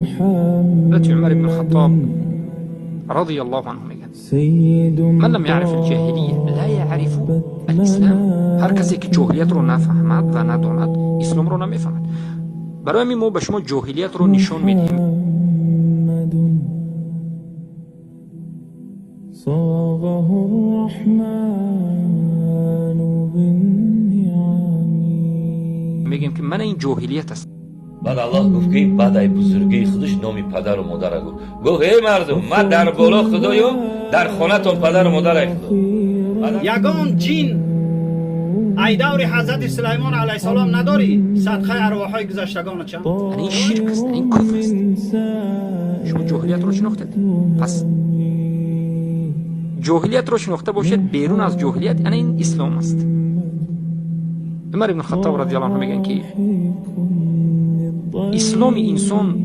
حضرت عمر بن الخطاب رضی الله عنه میگن من لم يعرف الجاهلیه لا يعرف الاسلام. هر کسی که جاهلیت رو نفهمد و نداند اسلام رو نمیفهمد. برای همین ما به شما جاهلیت رو نشون میدیم. صاغه الرحمن بالنعم. میگیم که من این جاهلیت است. بعد الله گفت که بعد ای بزرگی خودش نامی پدر و مادر گفت ای مردم من در بالا خدایم، در خانه‌تون پدر و مادر خدا. یگان جین ای دور حضرت سلیمان علیه السلام نداری صدقه ارواحای گذشتگان چند؟ این شرک است، این کفر است. شما جاهلیت رو شناختید. پس جاهلیت رو شناخته باشید، بیرون از جاهلیت یعنی این اسلام است. عمر بن الخطاب رضی الله عنه میگن که اسلام انسان